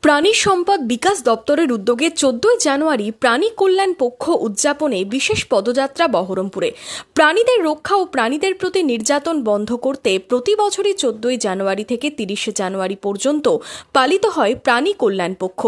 প্রাণী সম্পদ বিকাশ দপ্তরের উদ্যোগে 14 জানুয়ারি প্রাণী কল্যাণ পক্ষ উদযাপনে বিশেষ পদযাত্রা বহরমপুরে। প্রাণীদের রক্ষা ও প্রাণীদের প্রতি নির্যাতন বন্ধ করতে প্রতি বছরই 14 জানুয়ারি থেকে 30 জানুয়ারি পর্যন্ত পালিত হয় প্রাণী কল্যাণ পক্ষ।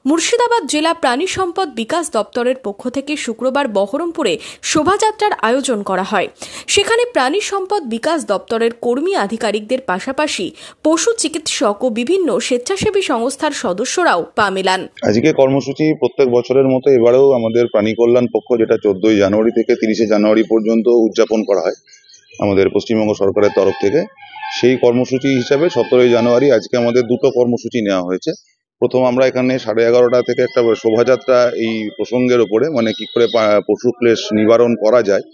মুর্শিদাবাদ জেলা প্রাণী সম্পদ বিকাশ দপ্তরের পক্ষ থেকে শুক্রবার বহরমপুরে শোভাযাত্রার আয়োজন করা হয়। সেখানে প্রাণী সম্পদ বিকাশ দপ্তরের কর্মী আধিকারিকদের পাশাপাশি পশু চিকিৎসক ও বিভিন্ন স্বেচ্ছাসেবী সংস্থার সদস্যরাও পা মেলান। আজকে কর্মসূচি প্রত্যেক বছরের মতো এবারেও আমাদের প্রাণী কল্যাণ পক্ষ, যেটা 14 জানুয়ারি থেকে 30 জানুয়ারি পর্যন্ত উদযাপন করা হয় আমাদের পশ্চিমবঙ্গ সরকারের তরফ থেকে, সেই কর্মসূচি হিসাবে 17 জানুয়ারি আজকে আমাদের দুটো কর্মসূচি নেওয়া হয়েছে। প্রথম আমরা এখানে 11:30 থেকে একটা শোভাযাত্রা এই প্রসঙ্গের ওপরে, মানে কি করে পশু ক্লেশ নিবারণ করা যায়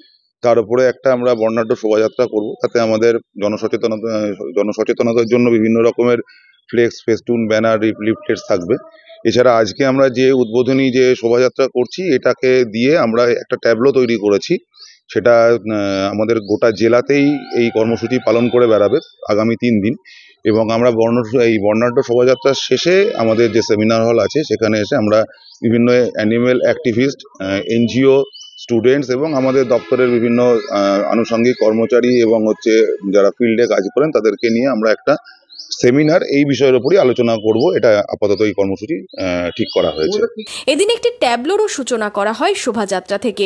তার উপরে একটা আমরা বর্ণাঢ্য শোভাযাত্রা করব। তাতে আমাদের জনসচেতনতার জন্য বিভিন্ন রকমের ফ্লেক্স, ফেস্টুন, ব্যানার, লিফলেটস থাকবে। এছাড়া আজকে আমরা যে উদ্বোধনী যে শোভাযাত্রা করছি, এটাকে দিয়ে আমরা একটা ট্যাবলো তৈরি করেছি। সেটা আমাদের গোটা জেলাতেই এই কর্মসূচি পালন করে বেড়াবে আগামী 3 দিন। এবং আমরা এই বর্ণাঢ্য শোভাযাত্রার শেষে আমাদের যে সেমিনার হল আছে সেখানে এসে আমরা বিভিন্ন অ্যানিমেল অ্যাক্টিভিস্ট, এনজিও, স্টুডেন্টস এবং আমাদের দপ্তরের বিভিন্ন আনুষঙ্গিক কর্মচারী এবং যারা ফিল্ডে কাজ করেন তাদেরকে নিয়ে আমরা একটা সেমিনার এই বিষয়ের উপরই আলোচনা করব। এটা আপাতত এই কর্মসূচি ঠিক করা হয়েছে। এদিন একটি ট্যাবলোরও সূচনা করা হয় শোভাযাত্রা থেকে।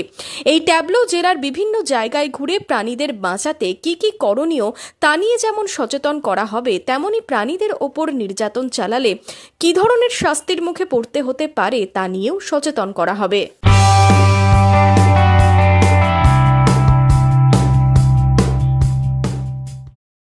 এই ট্যাবলো জেলার বিভিন্ন জায়গায় ঘুরে প্রাণীদের বাঁচাতে কি কি করণীয় তা নিয়ে যেমন সচেতন করা হবে, তেমনি প্রাণীদের ওপর নির্যাতন চালালে কি ধরনের শাস্তির মুখে পড়তে হতে পারে তা নিয়েও সচেতন করা হবে।